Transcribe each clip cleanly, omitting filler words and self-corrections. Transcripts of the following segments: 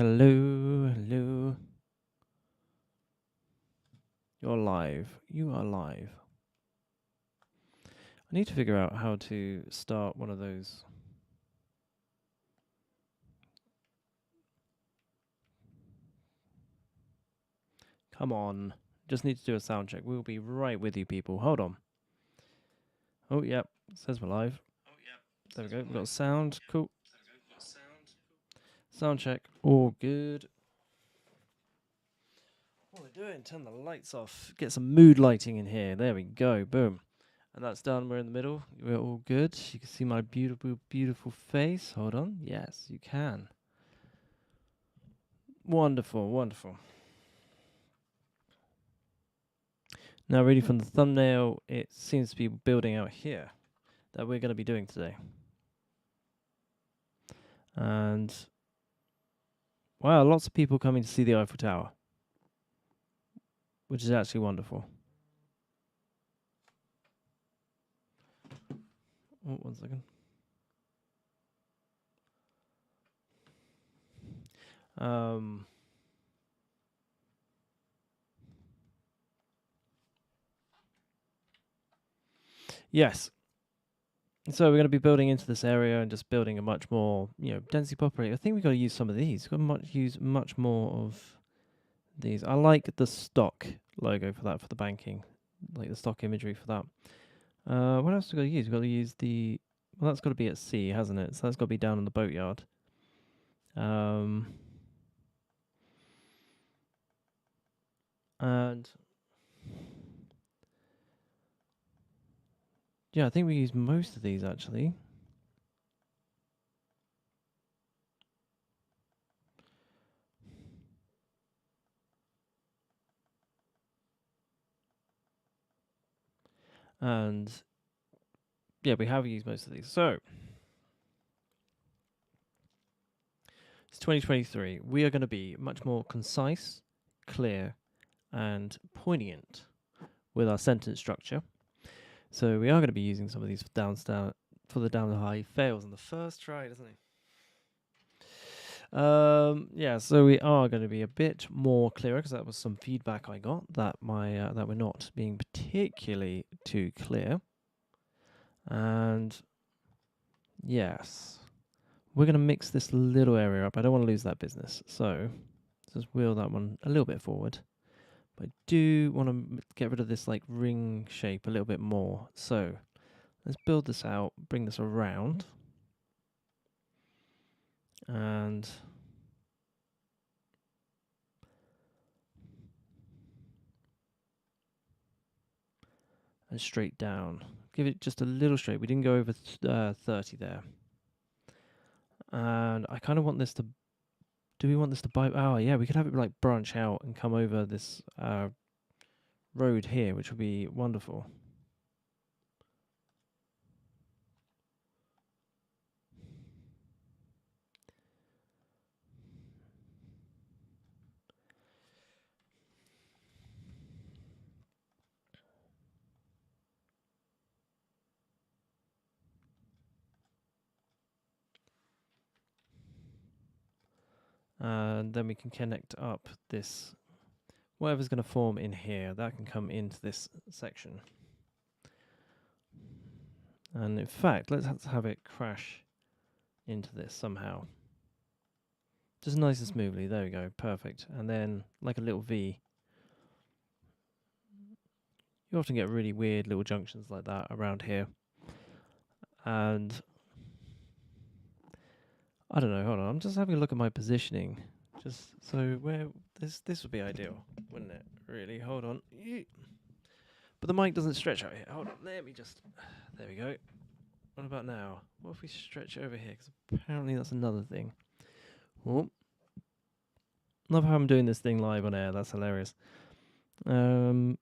Hello, hello. You're live. You are live. I need to figure out how to start one of those. Come on. Just need to do a sound check. We'll be right with you, people. Hold on. Oh, yep. Says we're live. There we go. We've got sound. Cool. Sound check. All good. What are we doing? Turn the lights off. Get some mood lighting in here. There we go. Boom. And that's done. We're in the middle. We're all good. You can see my beautiful, beautiful face. Hold on. Yes, you can. Wonderful, wonderful. Now, really from the thumbnail, it seems to be building out here that we're going to be doing today. And, wow, lots of people coming to see the Eiffel Tower, which is actually wonderful. Oh, 1 second. Yes. So we're going to be building into this area and just building a much more, density populated. I think we've got to use some of these. We've got to use much more of these. I like the stock logo for that, for the banking, like the stock imagery for that. What else have we got to use? We've got to use well, that's got to be at sea, hasn't it? So that's got to be down in the boatyard. And yeah, I think we use most of these actually. And yeah, we have used most of these. So it's 2023. We are going to be much more concise, clear, and poignant with our sentence structure. So we are going to be using some of these for the down the high. Fails on the first try, doesn't he? Yeah, so we are going to be a bit more clearer because that was some feedback I got that that we're not being particularly too clear. And yes, we're going to mix this little area up. I don't want to lose that business, so just wheel that one a little bit forward. But I do want to get rid of this like ring shape a little bit more. So let's build this out, bring this around, and straight down. Give it just a little straight. We didn't go over 30 there. And I kind of want this to... Do we want this to bite? Oh, yeah, we could have it like branch out and come over this road here, which would be wonderful. And then we can connect up this... Whatever's going to form in here, that can come into this section. And in fact, let's have it crash into this somehow. Just nice and smoothly. There we go. Perfect. And then like a little V. You often get really weird little junctions like that around here. And I don't know, hold on. I'm just having a look at my positioning. Just so where this would be ideal, wouldn't it? Really, hold on. But the mic doesn't stretch out here. Hold on, let me just... There we go. What about now? What if we stretch over here? Because apparently that's another thing. Oh. Love how I'm doing this thing live on air. That's hilarious. Yeah,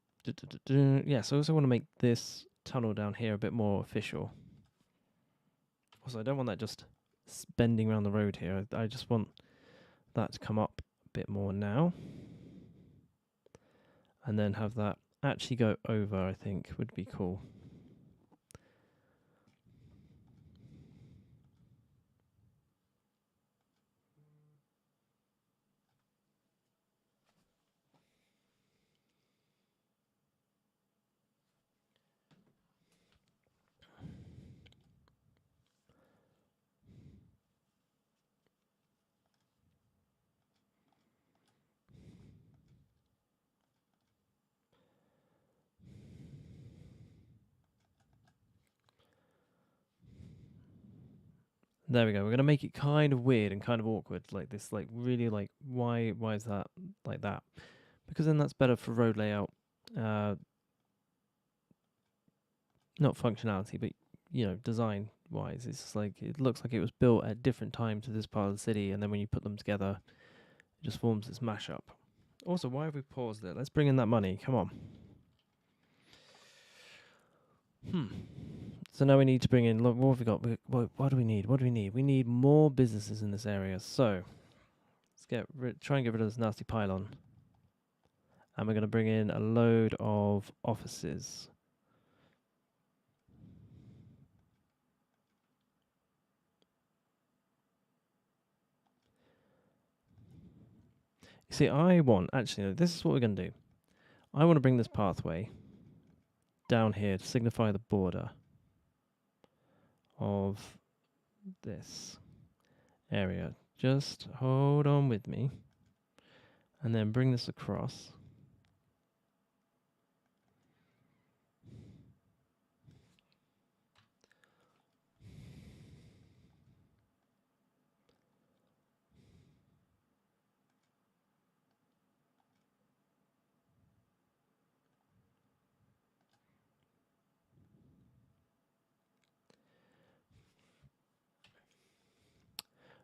so I also want to make this tunnel down here a bit more official. Also, I don't want that just bending around the road here. I just want that to come up a bit more now. And then have that actually go over, I think, would be cool. There we go. We're gonna make it kind of weird and kind of awkward, like this, like really, like why is that like that? Because then that's better for road layout, not functionality, but design wise. It's just like it looks like it was built at different times to this part of the city, and then when you put them together, it just forms this mashup. Also, why have we paused it? Let's bring in that money. Come on. So now we need to bring in. Look, what have we got? What do we need? What do we need? We need more businesses in this area. So let's try and get rid of this nasty pylon, and we're going to bring in a load of offices. You see, this is what we're going to do. I want to bring this pathway down here to signify the border of this area. Just hold on with me, and then bring this across.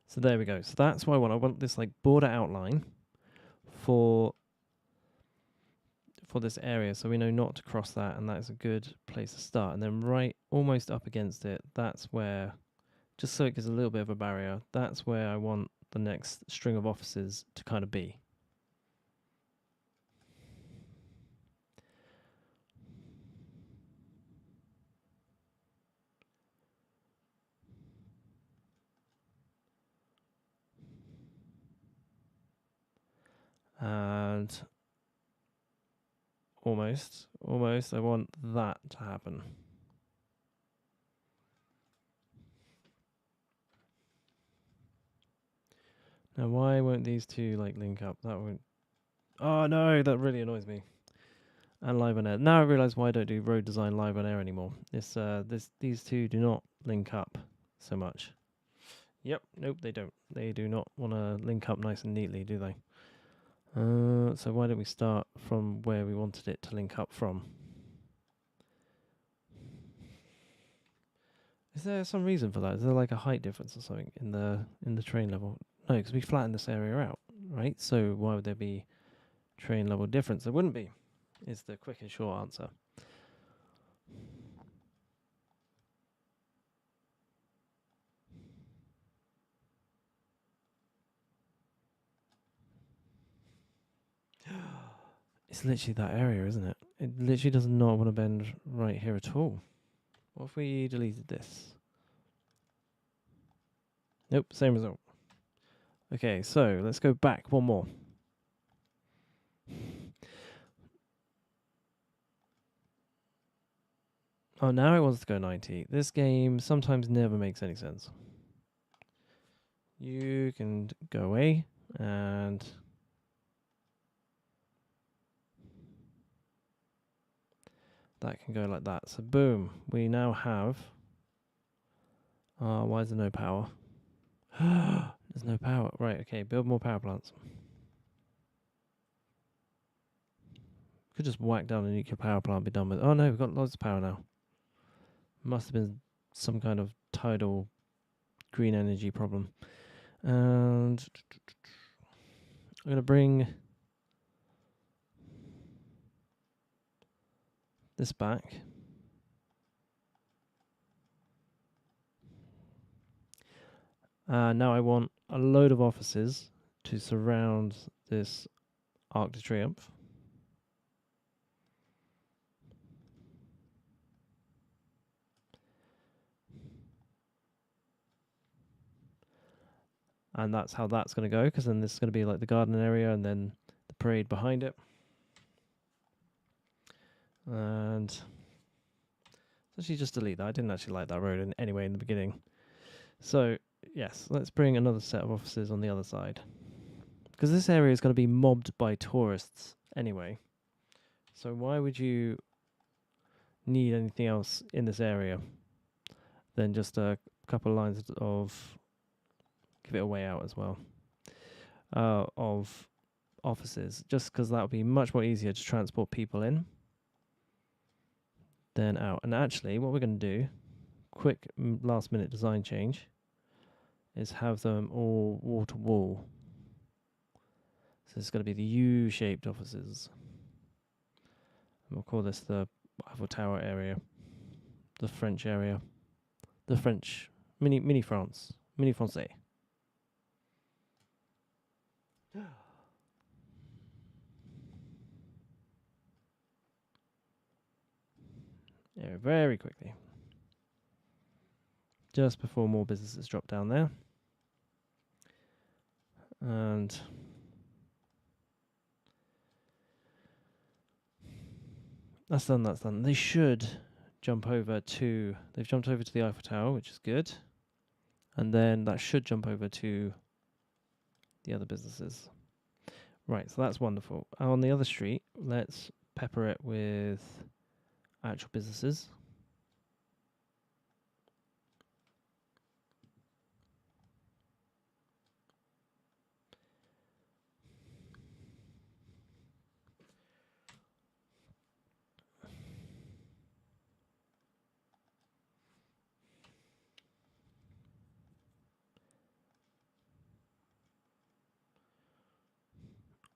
So there we go. So that's what I want. I want this like border outline for this area, so we know not to cross that, and that is a good place to start. And then right almost up against it, that's where, just so it gives a little bit of a barrier, that's where I want the next string of offices to kind of be. And almost, I want that to happen. Now, why won't these two like link up? That won't. Oh no, that really annoys me. And live on air. Now I realise why I don't do road design live on air anymore. These two do not link up so much. Yep, nope, they don't. They do not want to link up nice and neatly, do they? So why don't we start from where we wanted it to link up from? Is there some reason for that? Is there like a height difference or something in the train level? No, because we flattened this area out, right? So why would there be train level difference? There wouldn't be, is the quick and short answer. It's literally that area, isn't it? It literally does not want to bend right here at all. What if we deleted this? Nope, same result. Okay, so let's go back one more. Oh, now it wants to go 90. This game sometimes never makes any sense. You can go away, and that can go like that. So boom, we now have... why is there no power? There's no power. Right, okay, build more power plants. Could just whack down a nuclear power plant and be done with it. Oh no, we've got lots of power now. Must have been some kind of tidal green energy problem. And I'm going to bring this back. Now I want a load of offices to surround this Arc de Triomphe. And that's how that's going to go, because then this is going to be like the garden area and then the parade behind it. And actually just delete that. I didn't actually like that road anyway in the beginning. So yes, let's bring another set of offices on the other side, because this area is going to be mobbed by tourists anyway. So why would you need anything else in this area than just a couple of lines of give it a way out as well of offices, just because that would be much more easier to transport people in than out. And actually, what we're going to do, quick last minute design change, is have them all wall to wall. So it's going to be the U-shaped offices. And we'll call this the Eiffel Tower area, the French area, the French mini France, mini Francais. Yeah, very quickly. Just before more businesses drop down there. And that's done, that's done. They should jump over to, they've jumped over to the Eiffel Tower, which is good. And then that should jump over to the other businesses. Right, so that's wonderful. On the other street, let's pepper it with actual businesses.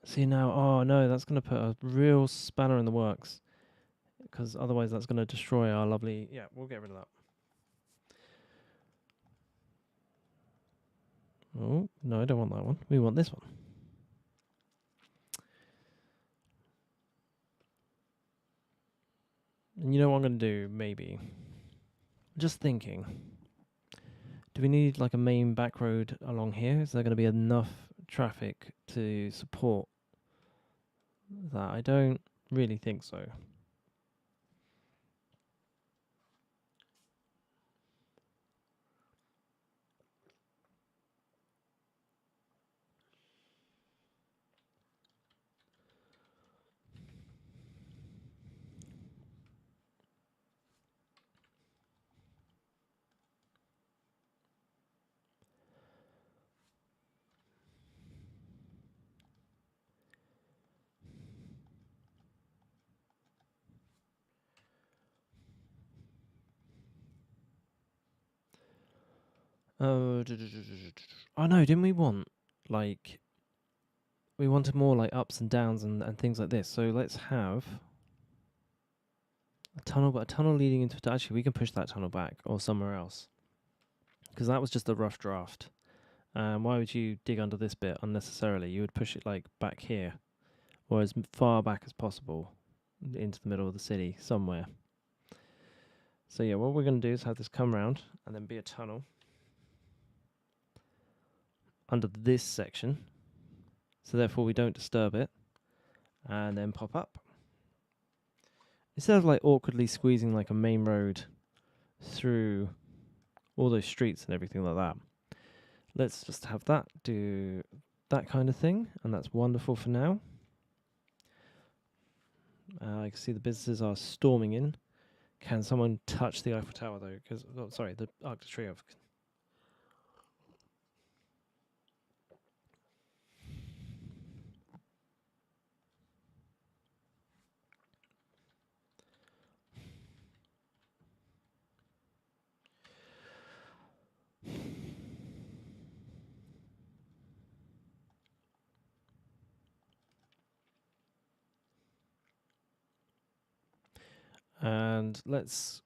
See now, oh no, that's going to put a real spanner in the works, because otherwise that's going to destroy our lovely, yeah, we'll get rid of that. Oh, no, I don't want that one. We want this one. And you know what I'm going to do, maybe? Just thinking. Do we need like a main back road along here? Is there going to be enough traffic to support that? I don't really think so. Oh, oh no, didn't we want like we wanted more like ups and downs and things like this. So let's have a tunnel, but a tunnel leading into actually we can push that tunnel back or somewhere else, because that was just a rough draft. Why would you dig under this bit unnecessarily? You would push it like back here, or as far back as possible into the middle of the city somewhere. So yeah, what we're going to do is have this come round and then be a tunnel under this section, so therefore we don't disturb it, and then pop up. Instead of like awkwardly squeezing like a main road through all those streets and everything like that, let's just have that do that kind of thing, and that's wonderful for now. I can see the businesses are storming in. Can someone touch the Eiffel Tower though? Because sorry, the Arc de Triomphe. And let's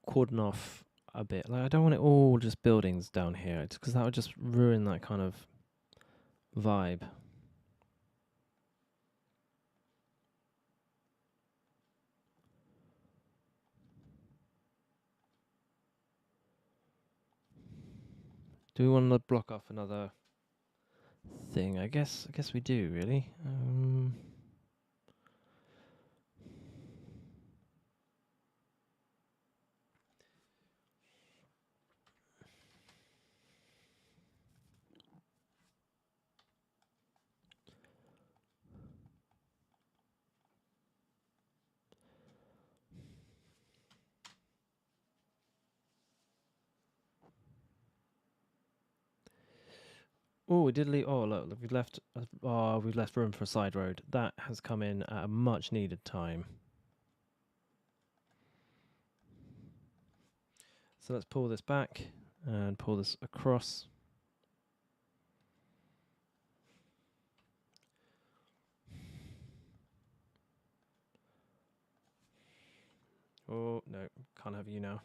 cordon off a bit. Like I don't want it all just buildings down here, because that would just ruin that kind of vibe. Do we want to block off another thing? I guess we do, really. Oh, we did leave. Oh, look, we've left. We've left room for a side road. That has come in at a much needed time. So let's pull this back and pull this across. Oh, no, can't have you now.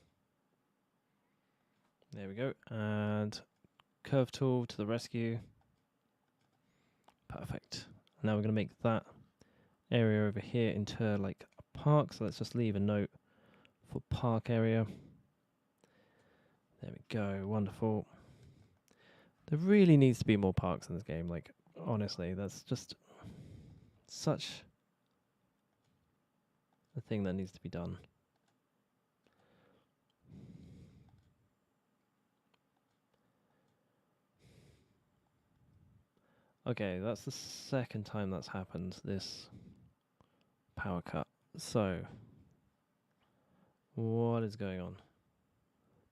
There we go. And curve tool to the rescue. Perfect. Now we're going to make that area over here into like a park. So let's just leave a note for park area. There we go. Wonderful. There really needs to be more parks in this game. Like, honestly, that's just such a thing that needs to be done. Okay, that's the second time that's happened, this power cut. So, what is going on?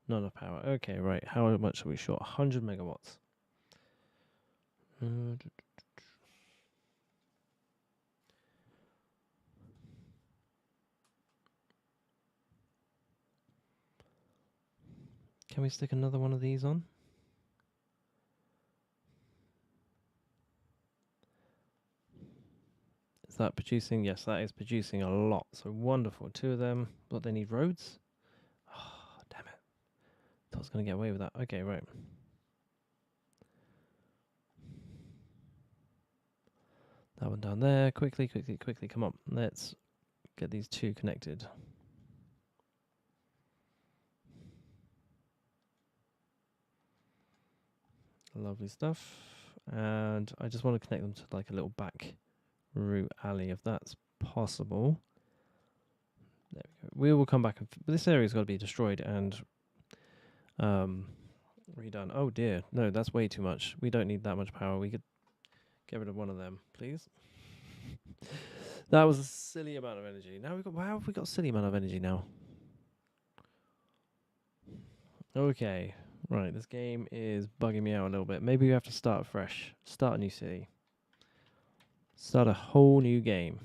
Not enough power. Okay, right. How much are we short? 100 megawatts. Can we stick another one of these on? Is that producing? Yes, that is producing a lot. So wonderful. Two of them. What, they need roads? Oh, damn it. Thought I was going to get away with that. Okay, right. That one down there. Quickly, quickly, quickly. Come on. Let's get these two connected. Lovely stuff. And I just want to connect them to like a little back route alley if that's possible. There we go. We will come back. This area's got to be destroyed and redone. Oh dear. No, that's way too much. We don't need that much power. We could get rid of one of them, please. That was a silly amount of energy. Now we've got. How have we got a silly amount of energy now? Okay. Right, this game is bugging me out a little bit. Maybe we have to start fresh. Start a new city. Start a whole new game.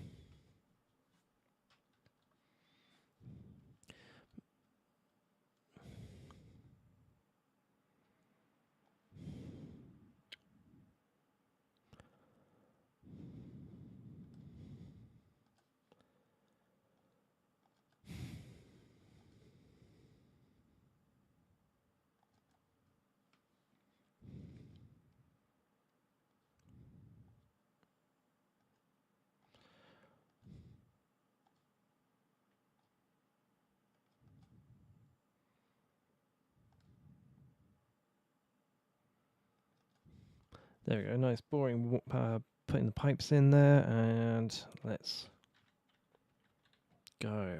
There we go. Nice, boring. Putting the pipes in there, and let's go.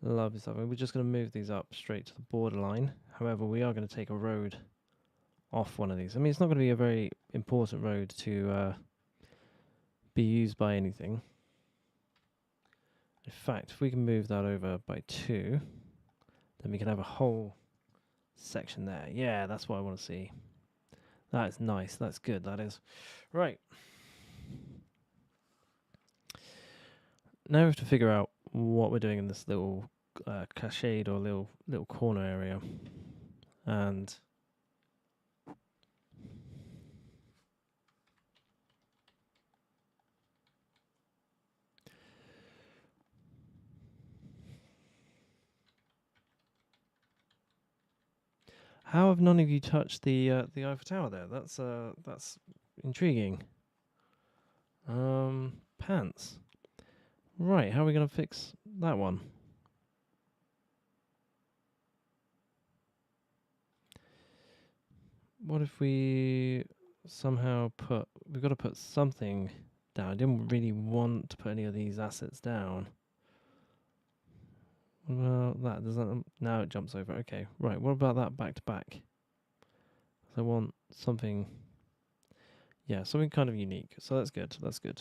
Lovely stuff. And we're just going to move these up straight to the borderline. However, we are going to take a road off one of these. I mean, it's not going to be a very important road to be used by anything. In fact, if we can move that over by 2, then we can have a whole section there. Yeah, that's what I want to see. That is nice. That's good. That is. Right. Now we have to figure out what we're doing in this little cached or little corner area. And how have none of you touched the Eiffel Tower there? That's intriguing. Pants. Right, how are we going to fix that one? What if we somehow we've got to put something down. I didn't really want to put any of these assets down. Well, that doesn't, now it jumps over. Okay, right, what about that back to back? I want something Yeah, something kind of unique. So that's good. That's good.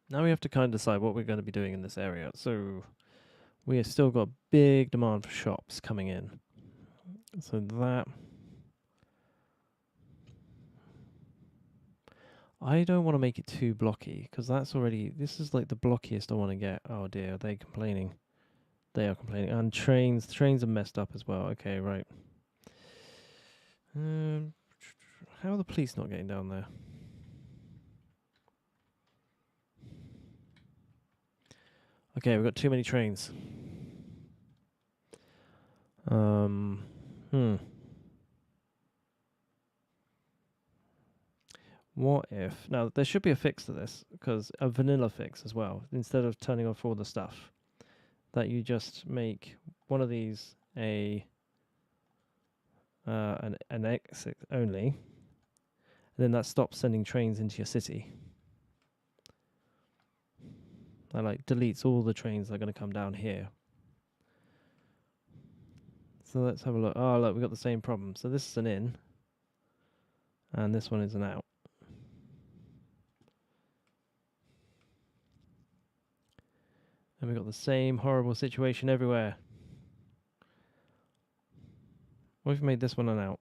Now we have to kind of decide what we're going to be doing in this area. So we have still got big demand for shops coming in. So that... I don't want to make it too blocky, because that's already... This is like the blockiest I want to get. Oh dear, are they complaining? They are complaining. And trains are messed up as well. Okay, right. How are the police not getting down there? Okay, we've got too many trains. What if... Now, there should be a fix to this, because a vanilla fix as well. Instead of turning off all the stuff, that you just make one of these an exit only, and then that stops sending trains into your city. That like deletes all the trains that are going to come down here. So let's have a look. Oh, look, we've got the same problem. So this is an in, and this one is an out. And we've got the same horrible situation everywhere. What if we made this one an out?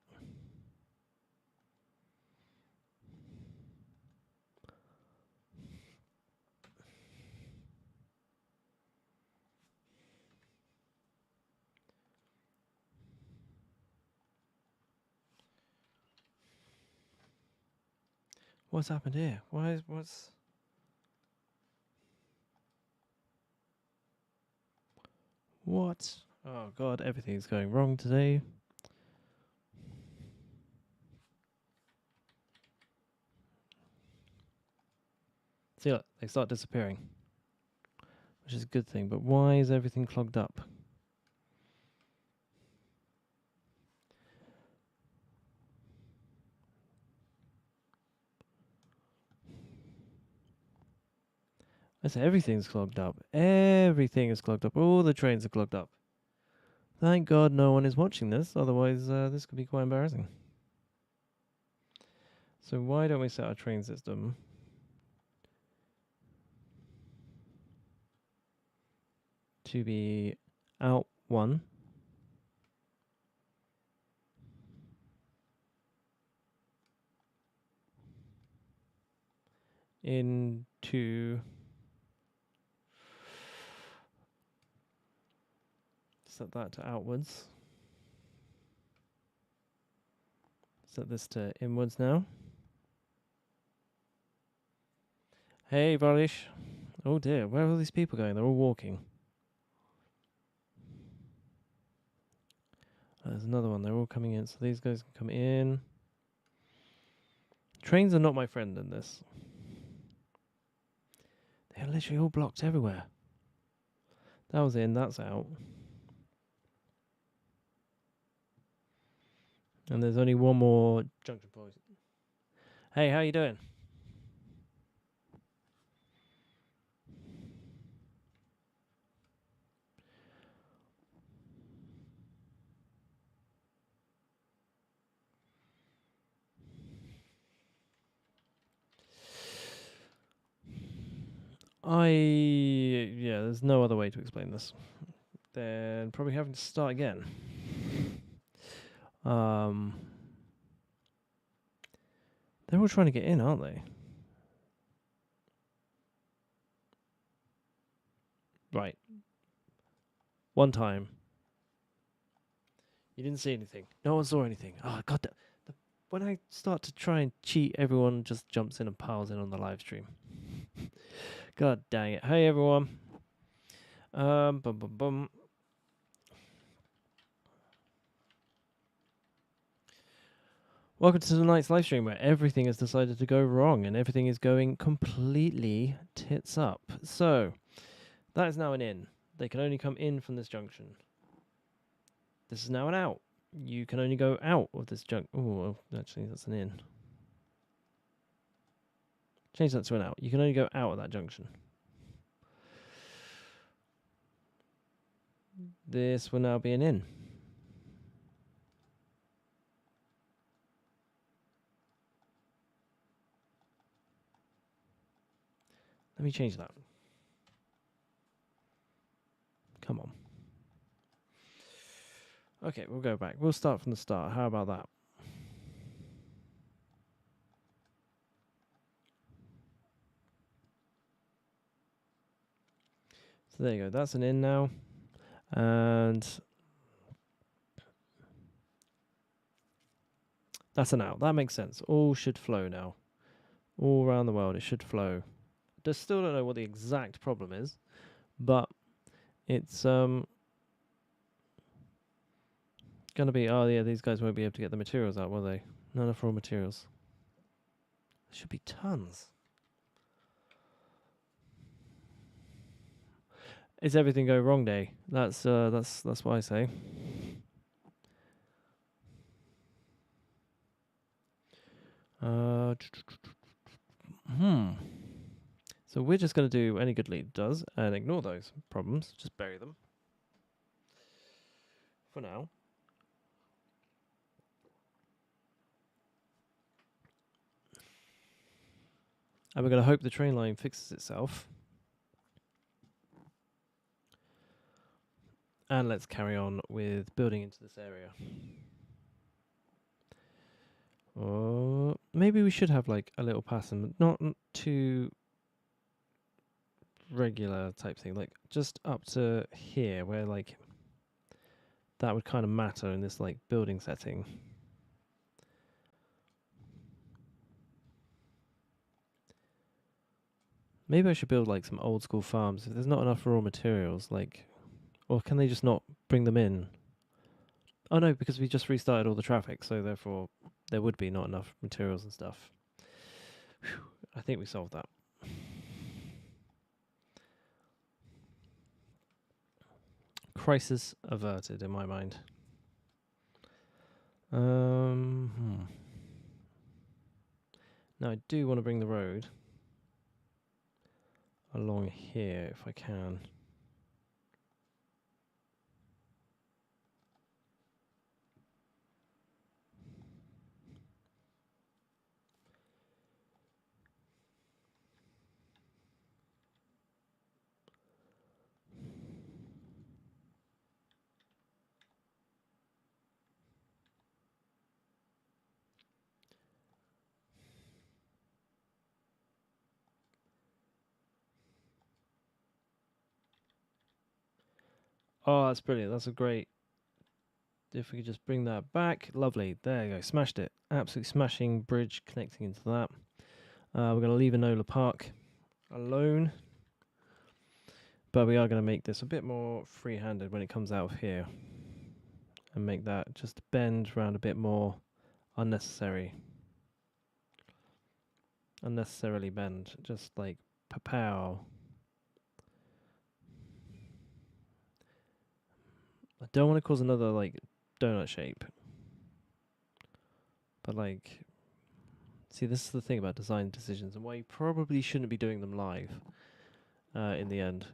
What's happened here? What's... What? Oh god, everything's going wrong today. See, look, they start disappearing, which is a good thing, but why is everything clogged up? I say everything's clogged up. Everything is clogged up. All the trains are clogged up. Thank God no one is watching this, otherwise this could be quite embarrassing. So why don't we set our train system to be out 1, in 2, set that to outwards. Set this to inwards now. Hey, Valish. Oh dear, where are all these people going? They're all walking. There's another one. They're all coming in. So these guys can come in. Trains are not my friend in this. They're literally all blocked everywhere. That was in, that's out. And there's only one more junction point. Hey, how you doing? Yeah, there's no other way to explain this. Then probably having to start again. They're all trying to get in, aren't they? Right. One time. You didn't see anything. No one saw anything. Oh, God. When I start to try and cheat, everyone just jumps in and piles in on the live stream. God dang it. Hey, everyone. Bum, bum, bum. Welcome to tonight's live stream where everything has decided to go wrong and everything is going completely tits up. So, that is now an in. They can only come in from this junction. This is now an out. You can only go out of this junction. Oh, well, actually, that's an in. Change that to an out. You can only go out of that junction. This will now be an in. Let me change that. Come on. Okay, we'll go back. We'll start from the start. How about that? So there you go. That's an in now. And that's an out. That makes sense. All should flow now. All around the world, it should flow. Just still don't know what the exact problem is, but it's gonna be. Oh yeah, these guys won't be able to get the materials out, will they? None of raw materials. There should be tons. Is everything go wrong day? That's what I say. So we're just going to do any good lead does and ignore those problems. Just bury them for now. And we're going to hope the train line fixes itself. And let's carry on with building into this area. Or maybe we should have like a little pattern, not too regular type thing, like just up to here where like that would kind of matter in this like building setting. Maybe I should build like some old school farms if there's not enough raw materials, like, or can they just not bring them in? Oh no, because we just restarted all the traffic, so therefore there would be not enough materials and stuff. Whew, I think we solved that. Crisis averted in my mind. Now I do want to bring the road along here if I can. Oh, that's brilliant. That's a great. If we could just bring that back. Lovely. There you go. Smashed it. Absolutely smashing bridge connecting into that. We're going to leave Enola Park alone. But we are going to make this a bit more free-handed when it comes out of here. And make that just bend around a bit more unnecessary. Unnecessarily bend. Just like pow. I don't want to cause another like donut shape. But like, see, this is the thing about design decisions and why you probably shouldn't be doing them live in the end.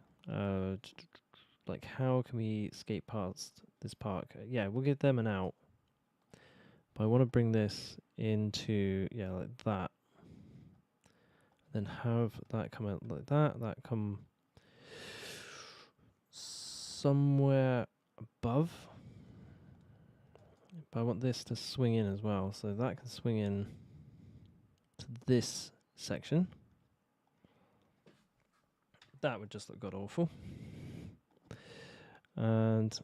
Like, how can we skate past this park? Yeah, we'll give them an out. But I want to bring this into, yeah, like that. Then have that come out like that. That come somewhere above. But I want this to swing in as well. So that can swing in to this section. That would just look god awful. And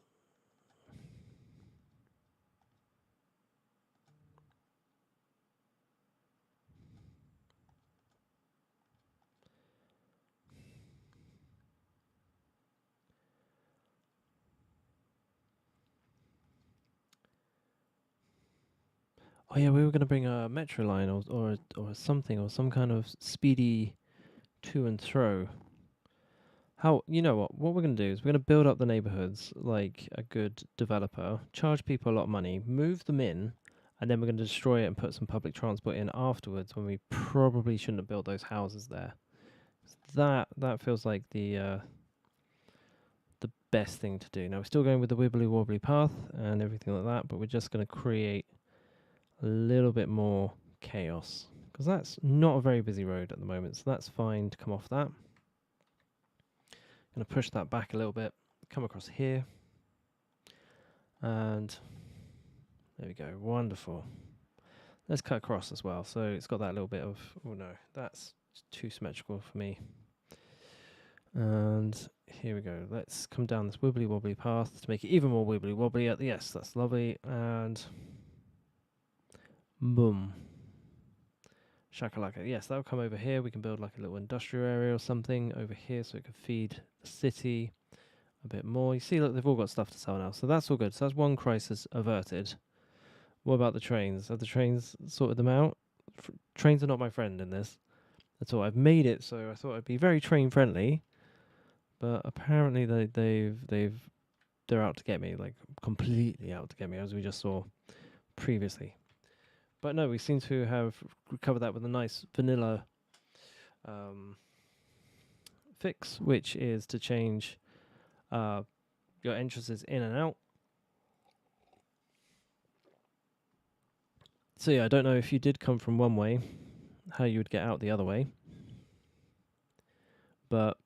oh yeah, we were going to bring a metro line or something, or some kind of speedy to and fro. How, you know what we're going to do is we're going to build up the neighborhoods like a good developer, charge people a lot of money, move them in, and then we're going to destroy it and put some public transport in afterwards when we probably shouldn't have built those houses there. That feels like the best thing to do. Now we're still going with the wibbly wobbly path and everything like that, but we're just going to create a little bit more chaos because that's not a very busy road at the moment, so that's fine to come off that. Going to push that back a little bit, come across here, and there we go. Wonderful. Let's cut across as well. So it's got that little bit of, oh no, that's too symmetrical for me. And here we go. Let's come down this wibbly wobbly path to make it even more wibbly wobbly. Yes, that's lovely. And boom. Shakalaka. Yes, that'll come over here. We can build like a little industrial area or something over here so it can feed the city a bit more. You see, look, they've all got stuff to sell now. So that's all good. So that's one crisis averted. What about the trains? Have the trains sorted them out? Trains are not my friend in this at all. I've made it so I thought I'd be very train friendly. But apparently they're out to get me, like completely out to get me, as we just saw previously. But no, we seem to have recovered that with a nice vanilla fix, which is to change your entrances in and out. So yeah, I don't know if you did come from one way, how you would get out the other way. But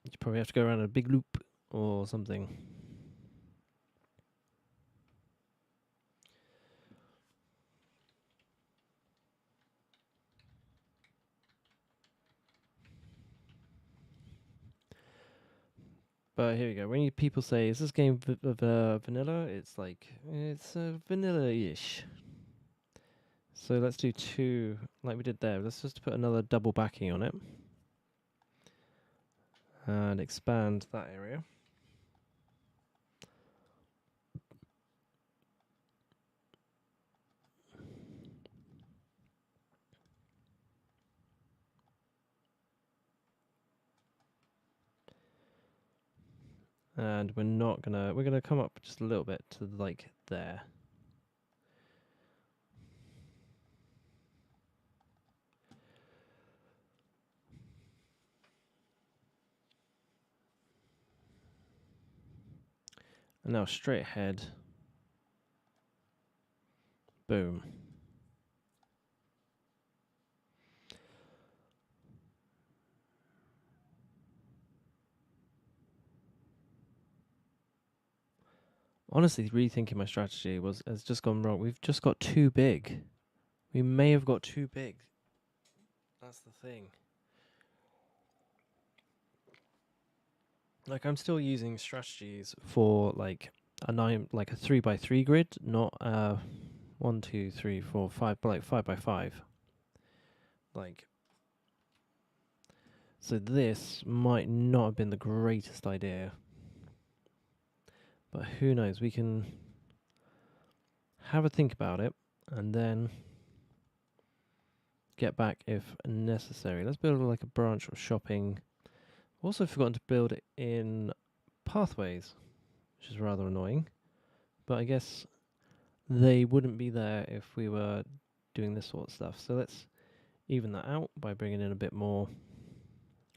you probably have to go around a big loop or something. But here we go. When people say, "Is this game vanilla?" It's like it's vanilla-ish. So let's do 2 like we did there. Let's just put another double backing on it and expand that area. And we're gonna come up just a little bit to like there. And now straight ahead. Boom. Honestly, rethinking my strategy has just gone wrong. We've just got too big. We may have got too big. That's the thing. Like I'm still using strategies for like a 3x3 grid, not 1, 2, 3, 4, 5, but like 5x5. Like, so this might not have been the greatest idea. But who knows, we can have a think about it and then get back if necessary. Let's build like a branch of shopping. Also forgotten to build it in pathways, which is rather annoying. But I guess they wouldn't be there if we were doing this sort of stuff. So let's even that out by bringing in a bit more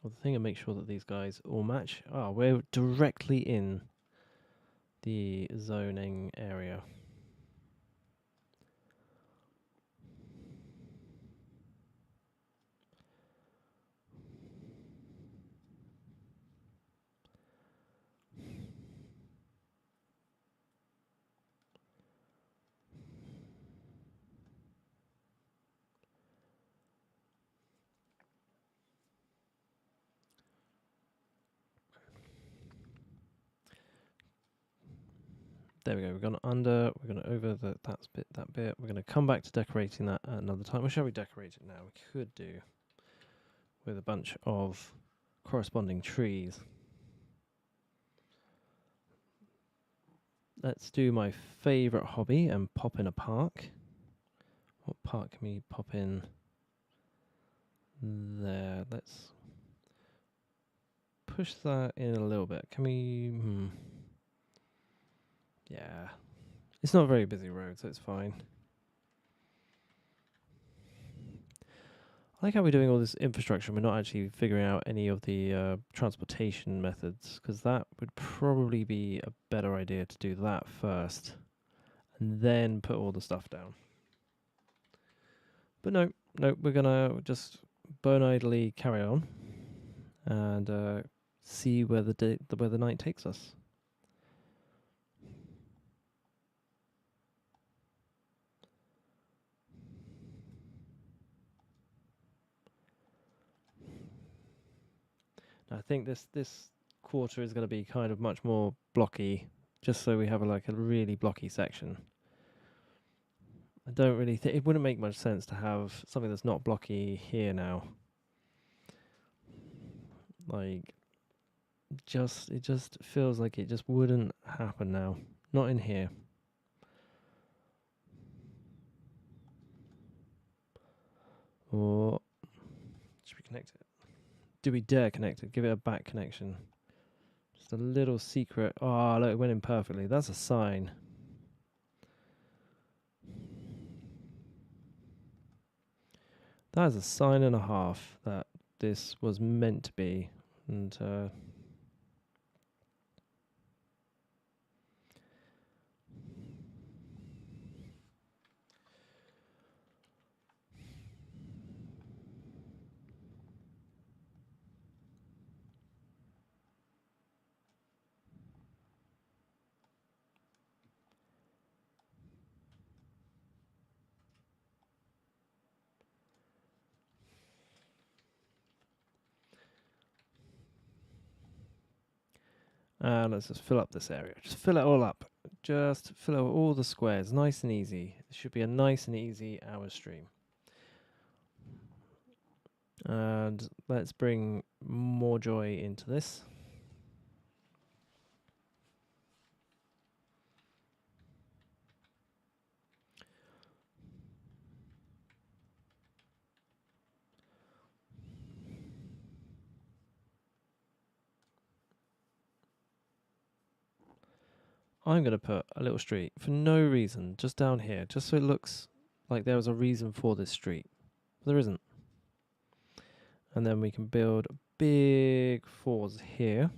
of the thing and make sure that these guys all match. We're directly in the zoning area. There we go. We're going under. We're going to over that bit. We're going to come back to decorating that at another time. Or shall we decorate it now? We could do with a bunch of corresponding trees. Let's do my favourite hobby and pop in a park. What park can we pop in there? Let's push that in a little bit. Can we... Yeah. It's not a very busy road, so it's fine. I like how we're doing all this infrastructure and we're not actually figuring out any of the transportation methods, because that would probably be a better idea to do that first and then put all the stuff down. But no, we're going to just bone idly carry on and see where where the night takes us. I think this quarter is going to be kind of much more blocky, just so we have like a really blocky section. I don't really think it wouldn't make much sense to have something that's not blocky here now. Like, it just feels like it just wouldn't happen now. Not in here. Or should we connect it? Do we dare connect it? Give it a back connection. Just a little secret. Oh, look, it went in perfectly. That's a sign. That is a sign and a half that this was meant to be. And let's just fill up this area. Just fill it all up. Just fill out all the squares. Nice and easy. It should be a nice and easy hour stream. And let's bring more joy into this. I'm going to put a little street for no reason, just down here, just so it looks like there was a reason for this street. But there isn't. And then we can build big fours here.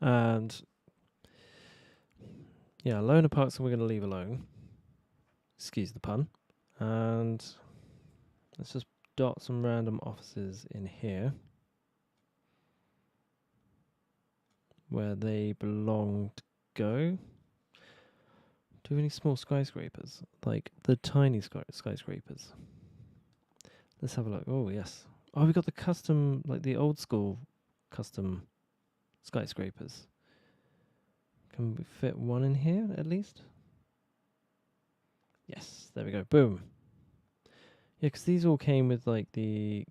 And yeah, loaner parks we're going to leave alone. Excuse the pun. And let's just dot some random offices in here where they belong to go. Do we have any small skyscrapers? Like the tiny skyscrapers. Let's have a look. Oh, yes. Oh, we got the custom, like the old school custom skyscrapers. Can we fit one in here at least? Yes, there we go. Boom. Yeah, because these all came with like the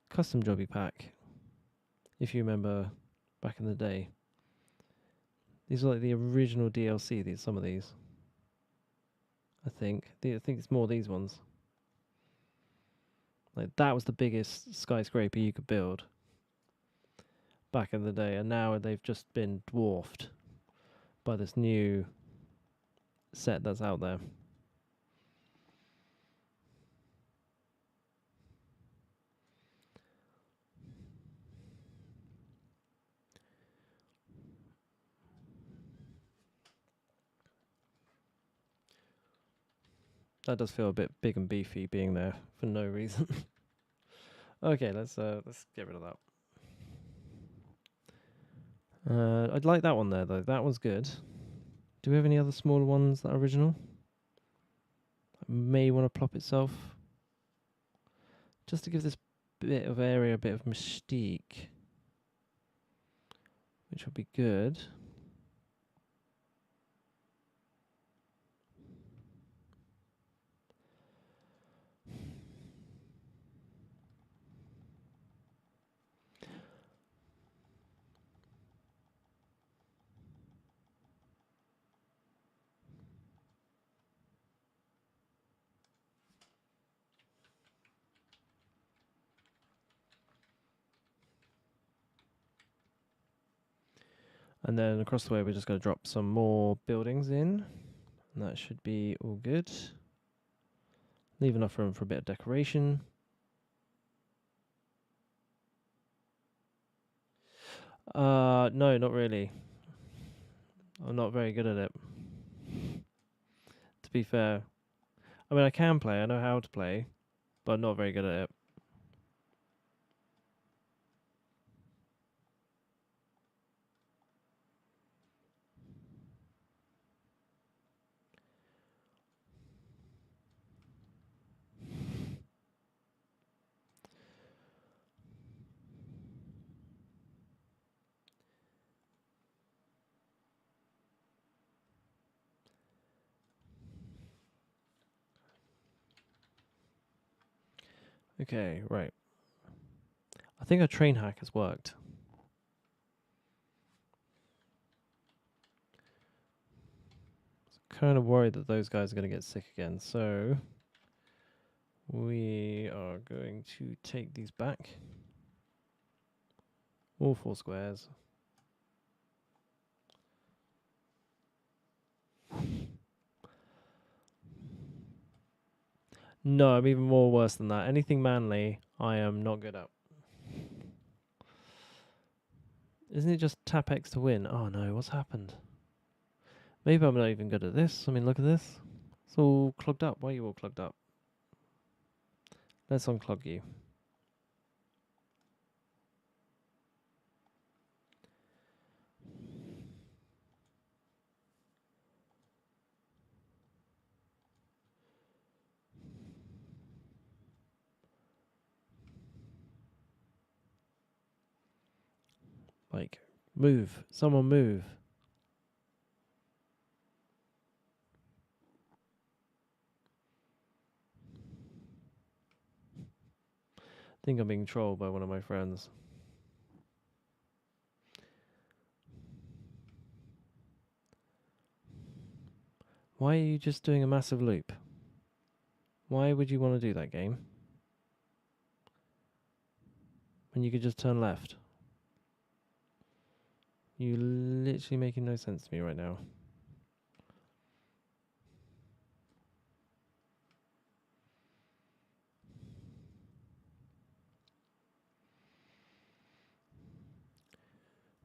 custom jobby pack. If you remember back in the day. These are like the original DLC, some of these. I think. I think it's more these ones. Like that was the biggest skyscraper you could build back in the day, and now they've just been dwarfed by this new set that's out there. That does feel a bit big and beefy being there for no reason. Okay, let's get rid of that. I'd like that one there though. That one's good. Do we have any other smaller ones that are original? That may want to plop itself. Just to give this bit of area a bit of mystique. Which would be good. And then across the way, we're just going to drop some more buildings in. And that should be all good. Leave enough room for a bit of decoration. No, not really. I'm not very good at it. To be fair. I mean, I can play, I know how to play, but I'm not very good at it. Okay, right. I think a train hack has worked. Kind of worried that those guys are going to get sick again, so we are going to take these back. All 4 squares. No, I'm even more worse than that. Anything manly, I am not good at. Isn't it just tap X to win? Oh no, what's happened? Maybe I'm not even good at this. I mean, look at this. It's all clogged up. Why are you all clogged up? Let's unclog you. Like, move. Someone move. I think I'm being trolled by one of my friends. Why are you just doing a massive loop? Why would you want to do that, game? When you could just turn left. You literally making no sense to me right now.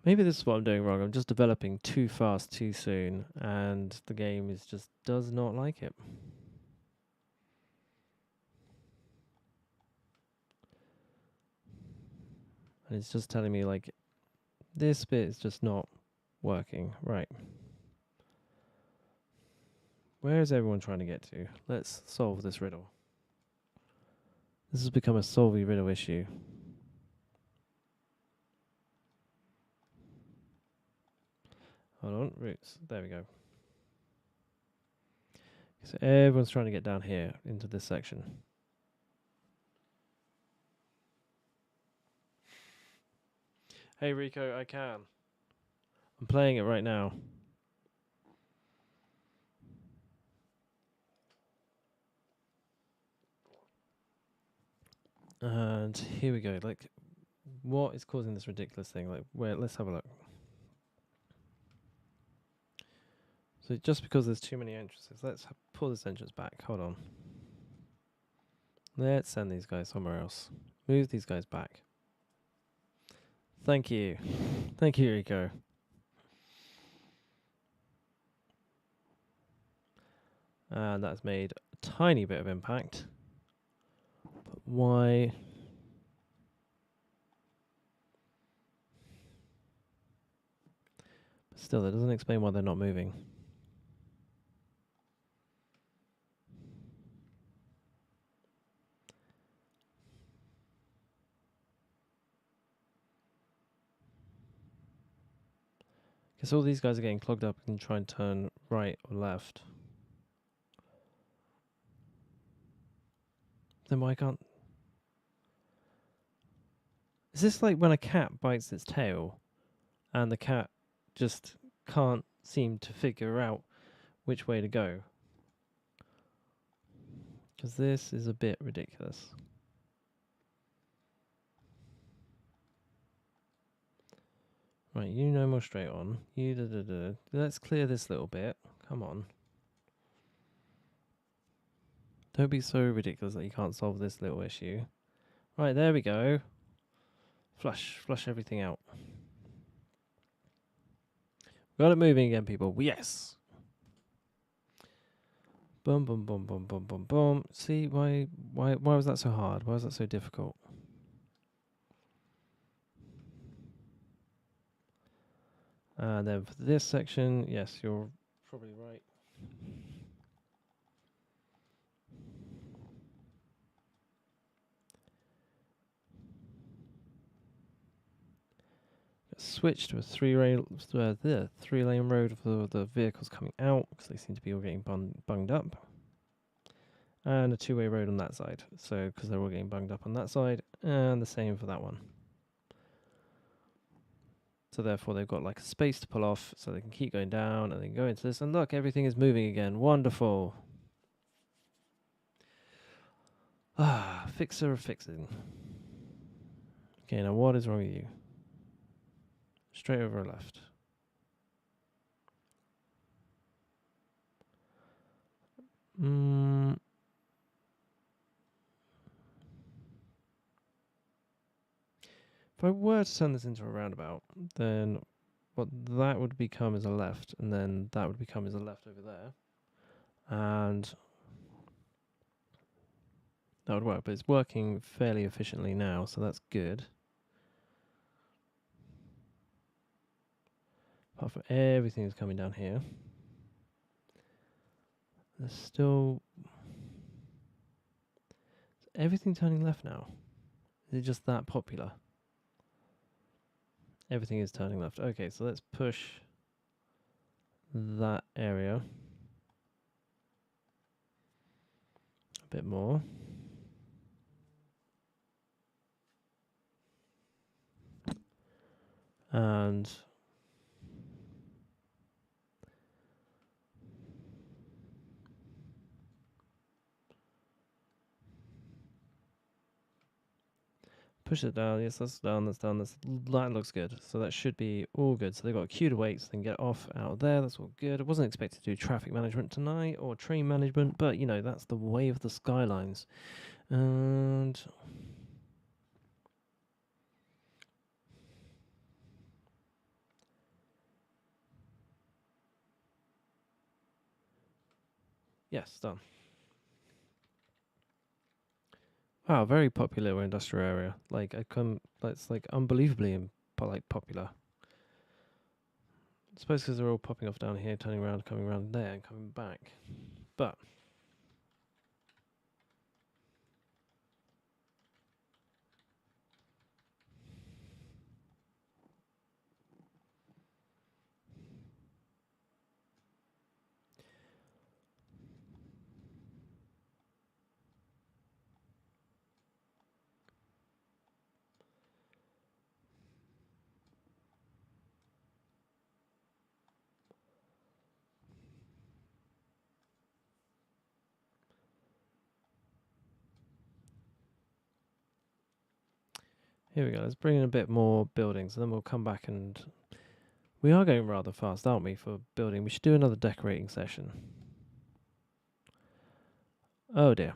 Maybe this is what I'm doing wrong. I'm just developing too fast, too soon, and the game is just does not like it. And it's just telling me, like, this bit is just not working. Right. Where is everyone trying to get to? Let's solve this riddle. This has become a solvey riddle issue. Hold on, roots. There we go. So everyone's trying to get down here into this section. Hey Rico, I can. I'm playing it right now. And here we go. Like, what is causing this ridiculous thing? Like, where? Let's have a look. So just because there's too many entrances, let's pull this entrance back. Hold on. Let's send these guys somewhere else. Move these guys back. Thank you. Thank you, Rico. And that's made a tiny bit of impact. But why? But still, that doesn't explain why they're not moving. Guess all these guys are getting clogged up and try and turn right or left. Then why can't... Is this like when a cat bites its tail and the cat just can't seem to figure out which way to go? Because this is a bit ridiculous. Right, you no more straight on. You Let's clear this little bit. Come on. Don't be so ridiculous that you can't solve this little issue. Right, there we go. Flush everything out. Got it moving again, people. Yes. Boom, boom, boom, boom, boom, boom, boom. See, why was that so hard? Why was that so difficult? And then for this section, yes, you're probably right. Switch to a three-lane road for the vehicles coming out because they seem to be all getting bunged up, and a two-way road on that side. So because they're all getting bunged up on that side, and the same for that one. So therefore, they've got like a space to pull off, so they can keep going down and then go into this. And look, everything is moving again. Wonderful. Ah, fixer of fixing. Okay, now what is wrong with you? Straight over or left? If I were to turn this into a roundabout, then what that would become is a left, and then that would become is a left over there. And that would work, but it's working fairly efficiently now, so that's good. Apart from everything that's coming down here. There's still... Is everything turning left now? Is it just that popular? Everything is turning left. Okay, so let's push that area a bit more. And push it down. Yes, that's down. That's down. That looks good. So that should be all good. So they've got a queue to wait, so they can get off out of there. That's all good. I wasn't expected to do traffic management tonight or train management, but you know that's the way of the Skylines. And yes, done. Wow, very popular industrial area. Like that's like unbelievably popular. I suppose because they're all popping off down here, turning around, coming around there, and coming back. But here we go. Let's bring in a bit more buildings, and then we'll come back and... We are going rather fast, aren't we, for building? We should do another decorating session. Oh dear.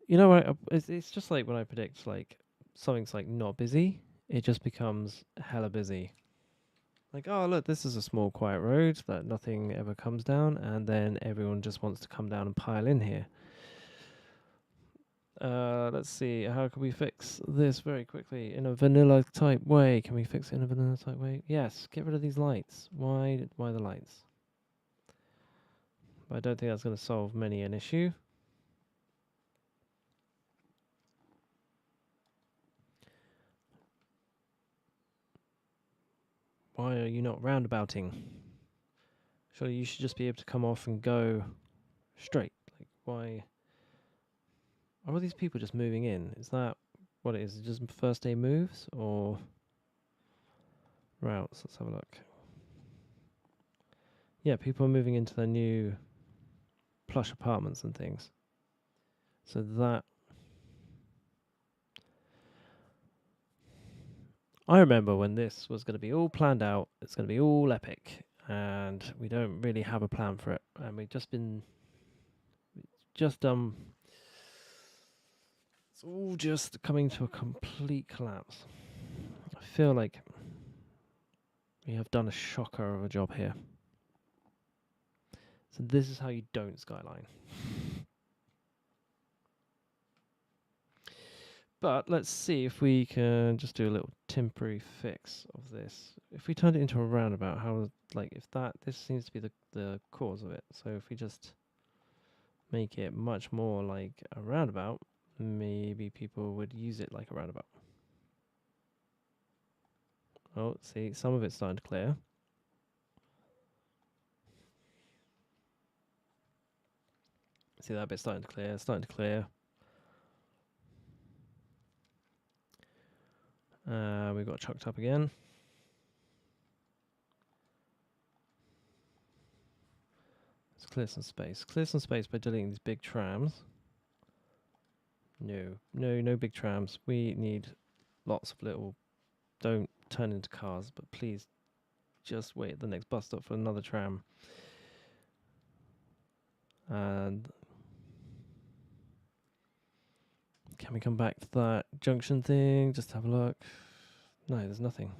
You know what? It's just like when I predict like something's like not busy, it just becomes hella busy. Like, oh look, this is a small quiet road that nothing ever comes down, and then everyone just wants to come down and pile in here. Let's see, how can we fix this very quickly in a vanilla type way? Can we fix it in a vanilla type way? Yes, get rid of these lights. Why the lights? I don't think that's going to solve many an issue. Why are you not roundabouting? Surely you should just be able to come off and go straight. Like, why? Are all these people just moving in? Is that what it is? Is it just first day moves or routes? Let's have a look. Yeah, people are moving into their new plush apartments and things. So that... I remember when this was going to be all planned out, it's going to be all epic, and we don't really have a plan for it. And we've just been just it's all just coming to a complete collapse. I feel like we have done a shocker of a job here. So this is how you don't skyline. But let's see if we can just do a little temporary fix of this. If we turned it into a roundabout, how, like, if this seems to be the cause of it. So if we just make it much more like a roundabout, maybe people would use it like a roundabout. Oh, see, some of it's starting to clear. See that bit starting to clear, we got chucked up again. Let's clear some space. Clear some space by deleting these big trams. No big trams. We need lots of little, don't turn into cars, but please just wait at the next bus stop for another tram. And can we come back to that junction thing? Just have a look. No, there's nothing.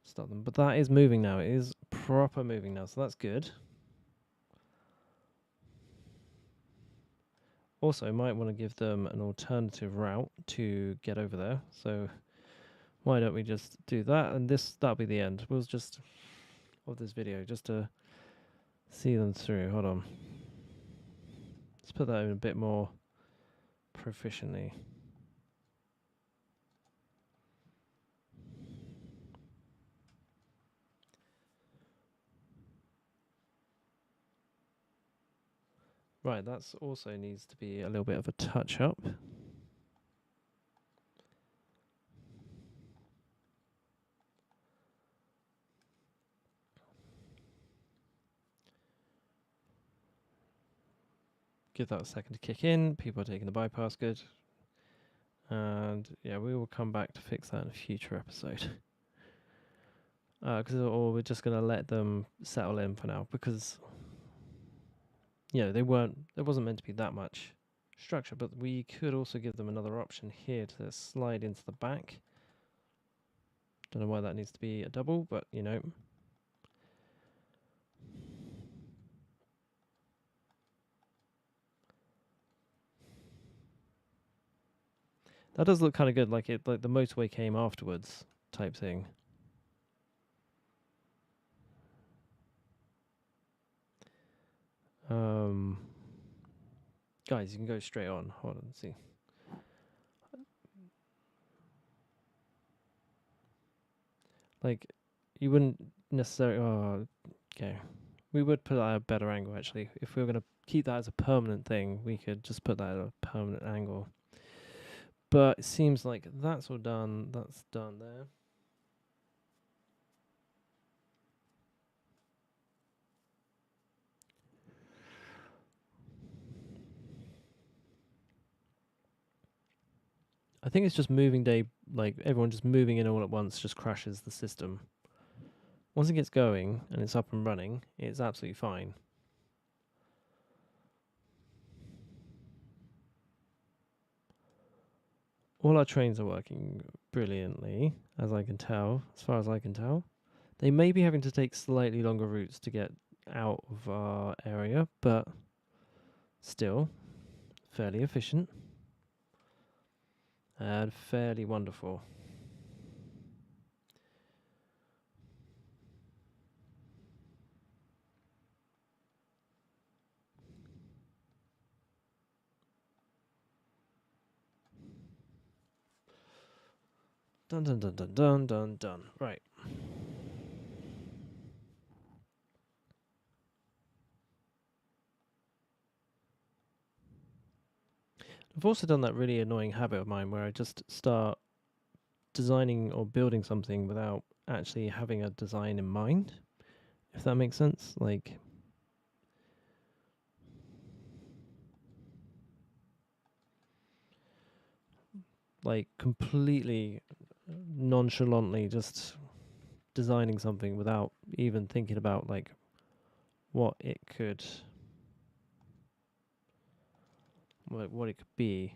Stop them. But that is moving now. It is proper moving now, so that's good. Also, might want to give them an alternative route to get over there. So why don't we just do that? And that'll be the end. We'll just of this video, just to see them through. Hold on. Let's put that in a bit more proficiently. Right, that's also needs to be a little bit of a touch up. Give that a second to kick in. People are taking the bypass, good. And yeah, we will come back to fix that in a future episode. Or we're just going to let them settle in for now, because there wasn't meant to be that much structure, but we could also give them another option here to slide into the back. Don't know why that needs to be a double, but that does look kind of good, like the motorway came afterwards type thing. Guys, you can go straight on. Hold on, see. Like, you wouldn't necessarily. Oh, okay. We would put that at a better angle, actually. If we were going to keep that as a permanent thing, we could just put that at a permanent angle. But it seems like that's all done. That's done there. I think it's just moving day, like everyone just moving in all at once just crashes the system. Once it gets going and it's up and running, it's absolutely fine. All our trains are working brilliantly, as I can tell, as far as I can tell. They may be having to take slightly longer routes to get out of our area, but still fairly efficient and fairly wonderful. Dun dun dun dun dun dun dun. Right. I've also done that really annoying habit of mine where I just start designing or building something without actually having a design in mind, if that makes sense. Like completely nonchalantly just designing something without even thinking about like what it could what it could be.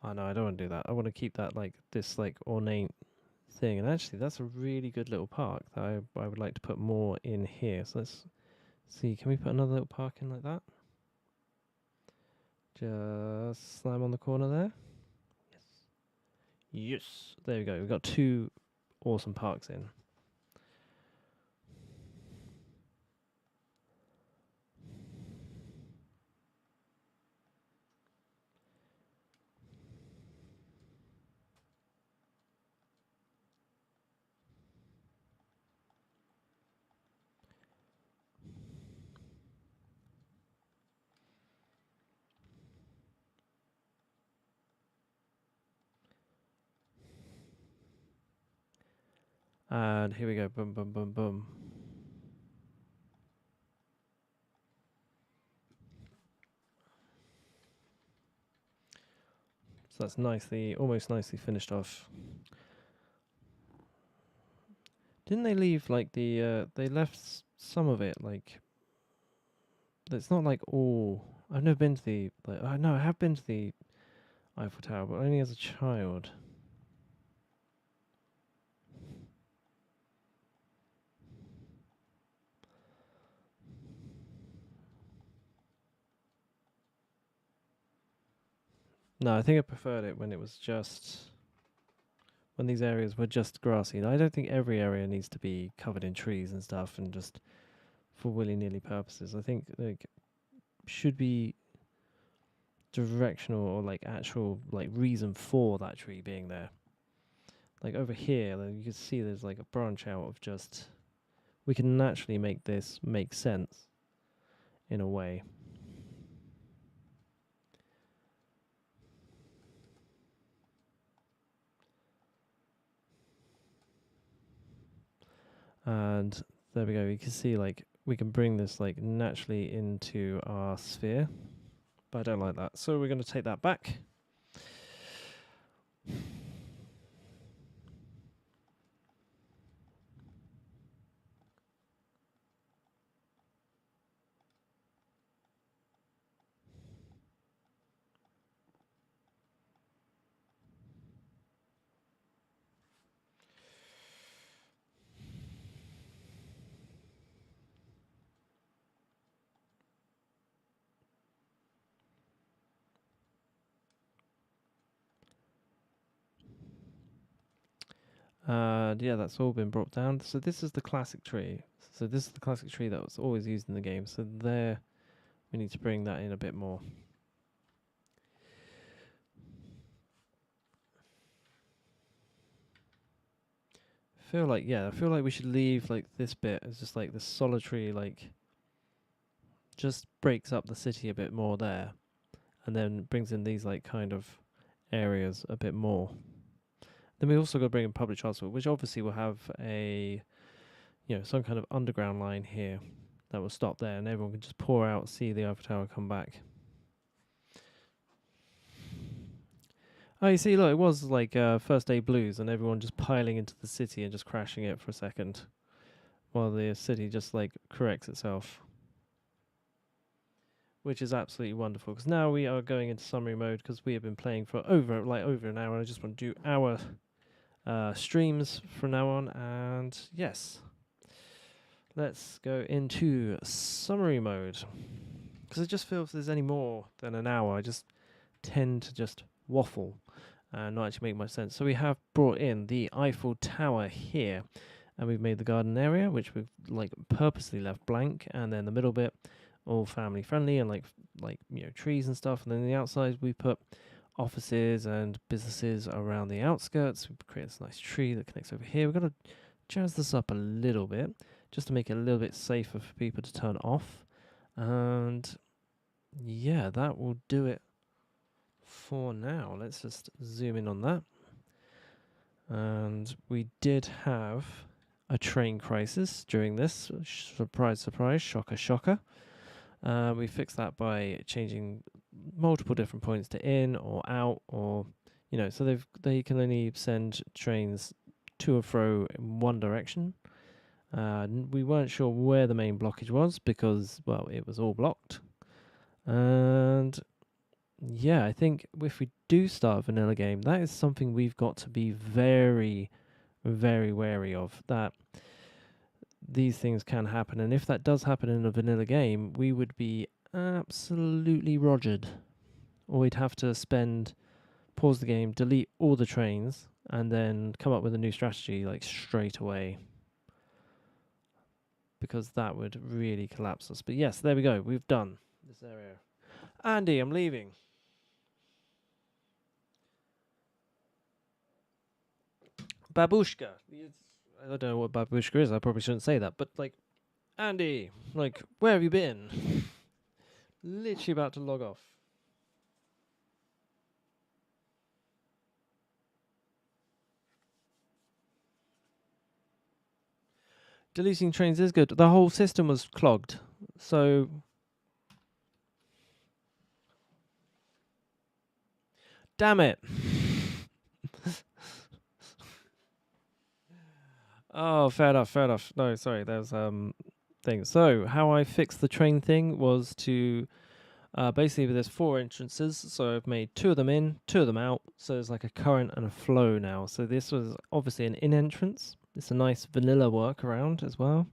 Oh no, I don't want to do that. I want to keep that like this like ornate thing. And actually, that's a really good little park that I would like to put more in here. So let's see. Can we put another little park in like that? Just slam on the corner there. Yes. Yes. There we go. We've got 2 awesome parks in. And here we go. Boom, boom, boom, boom. So that's nicely, almost nicely finished off. Didn't they leave like they left some of it like, it's not like all. I've never been to the, like, no, I have been to the Eiffel Tower, but only as a child. No, I think I preferred it when it was just, when these areas were just grassy. And I don't think every area needs to be covered in trees and stuff and just for willy-nilly purposes. I think like should be directional or like actual like reason for that tree being there. Like over here, you can see there's like a branch out of just, we can naturally make this make sense in a way. And there we go. You can see like we can bring this like naturally into our sphere, but I don't like that. So we're going to take that back. And yeah, that's all been brought down. So this is the classic tree. So this is the classic tree that was always used in the game. So there, we need to bring that in a bit more. I feel like we should leave like this bit as just like this solitary, like just breaks up the city a bit more there, and then brings in these like kind of areas a bit more. Then we also got to bring in public transport, which obviously will have a, some kind of underground line here that will stop there, and everyone can just pour out, see the Eiffel Tower, come back. Oh, you see, look, it was like first day blues, and everyone just piling into the city and just crashing it for a second, while the city just like corrects itself, which is absolutely wonderful. Because now we are going into summary mode because we have been playing for over an hour. And I just want to do our streams from now on, and yes, let's go into summary mode. Because I just feel if there's any more than an hour, I just tend to just waffle and not actually make much sense. So we have brought in the Eiffel Tower here, and we've made the garden area, which we've like purposely left blank, and then the middle bit all family friendly and like trees and stuff. And then the outside we put offices and businesses around the outskirts. We create this nice tree that connects over here. We've got to jazz this up a little bit just to make it a little bit safer for people to turn off. And yeah, that will do it for now. Let's just zoom in on that. And we did have a train crisis during this. Surprise, surprise, shocker, shocker. We fix that by changing multiple different points to in or out, or so they can only send trains to or fro in one direction. We weren't sure where the main blockage was because, well, it was all blocked. And yeah, I think if we do start a vanilla game, that is something we've got to be very, very wary of, that these things can happen. And if that does happen in a vanilla game, we would be absolutely rogered. Or we'd have to pause the game, delete all the trains, and then come up with a new strategy like straight away, because that would really collapse us. But yes, there we go. We've done this area. Andy, I'm leaving. Babushka. I don't know what babushka is. I probably shouldn't say that. But, like, Andy, like, where have you been? Literally about to log off. Deleting trains is good. The whole system was clogged. So... Damn it. Oh, fair enough. No, sorry, there's thing. So how I fixed the train thing was to basically there's 4 entrances, so I've made 2 of them in, 2 of them out. So there's like a current and a flow now. So this was obviously an in entrance. It's a nice vanilla workaround as well.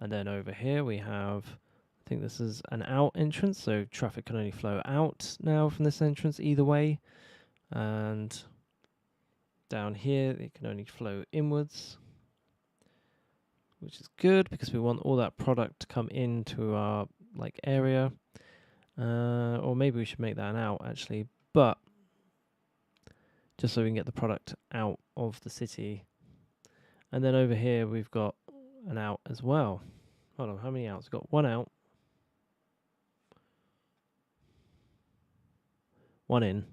And then over here we have, I think this is an out entrance, so traffic can only flow out now from this entrance either way. And down here it can only flow inwards, which is good because we want all that product to come into our like area. Or maybe we should make that an out actually, but just so we can get the product out of the city. And then over here we've got an out as well. Hold on, how many outs? We've got 1 out, 1 in,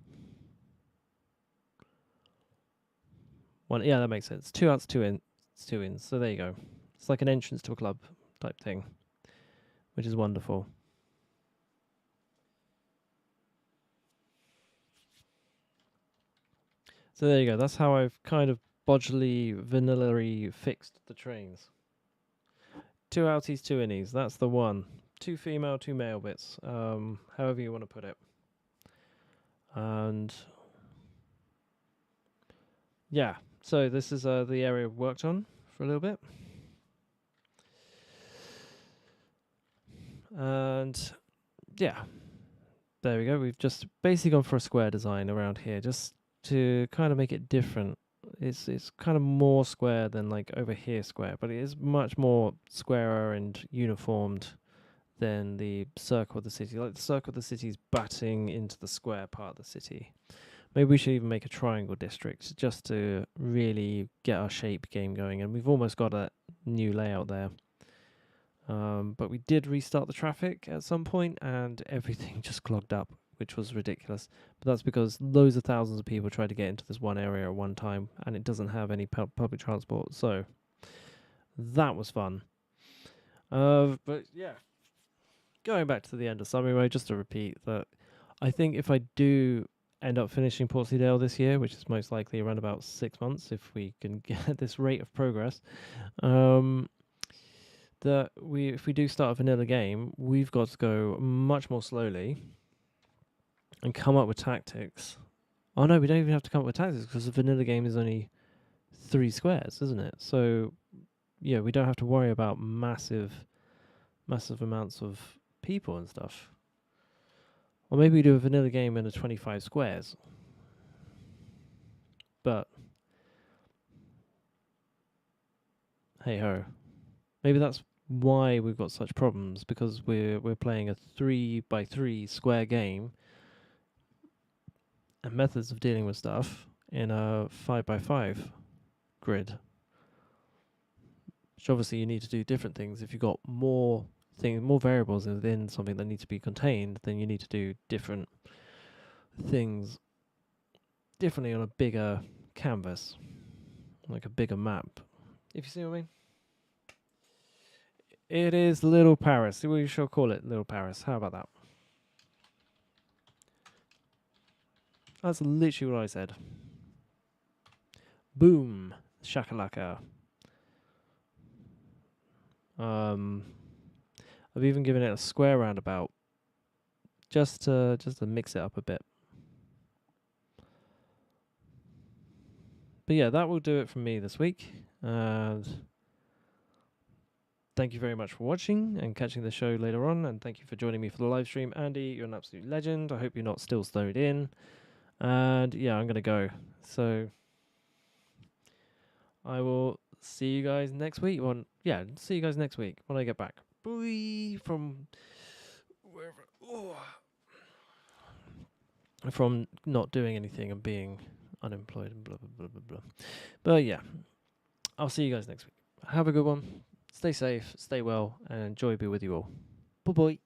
1. Yeah, that makes sense. 2 outs, 2 in. It's 2 ins. So there you go. It's like an entrance to a club type thing, which is wonderful. So there you go. That's how I've kind of bodgily, vanilla-y fixed the trains. 2 outies, 2 innies. That's the one. 2 female, 2 male bits. However you want to put it. And yeah, so this is the area I've worked on for a little bit. And yeah, there we go. We've just basically gone for a square design around here, just to kind of make it different. It's kind of more square than like over here square, but it is much more squarer and uniformed than the circle of the city. Like the circle of the city is batting into the square part of the city. Maybe we should even make a triangle district just to really get our shape game going. And we've almost got a new layout there. But we did restart the traffic at some point and everything just clogged up, which was ridiculous. But that's because loads of thousands of people tried to get into this one area at one time and it doesn't have any public transport. So that was fun. But yeah, going back to the end of summary mode, just to repeat that I think if I do end up finishing Portsleydale this year, which is most likely around about 6 months if we can get this rate of progress, that if we do start a vanilla game, we've got to go much more slowly and come up with tactics. Oh no, we don't even have to come up with tactics because the vanilla game is only 3 squares, isn't it? So yeah, we don't have to worry about massive amounts of people and stuff. Or maybe we do a vanilla game in a 25 squares. But hey ho. Maybe that's why we've got such problems, because we're playing a 3x3 square game and methods of dealing with stuff in a 5x5 grid. Which obviously you need to do different things. If you've got more variables within something that need to be contained, then you need to do different things differently on a bigger canvas, like a bigger map. If you see what I mean? It is Little Paris. We shall call it Little Paris. How about that? That's literally what I said. Boom. Shakalaka. I've even given it a square roundabout. Just to mix it up a bit. But yeah, that will do it from me this week. And thank you very much for watching and catching the show later on. And thank you for joining me for the live stream. Andy, you're an absolute legend. I hope you're not still snowed in. And yeah, I'm going to go. So I will see you guys next week. See you guys next week when I get back. Bye from wherever. Oh. From not doing anything and being unemployed and blah, blah, blah, blah, blah. But yeah, I'll see you guys next week. Have a good one. Stay safe, stay well, and joy be with you all. Bye-bye.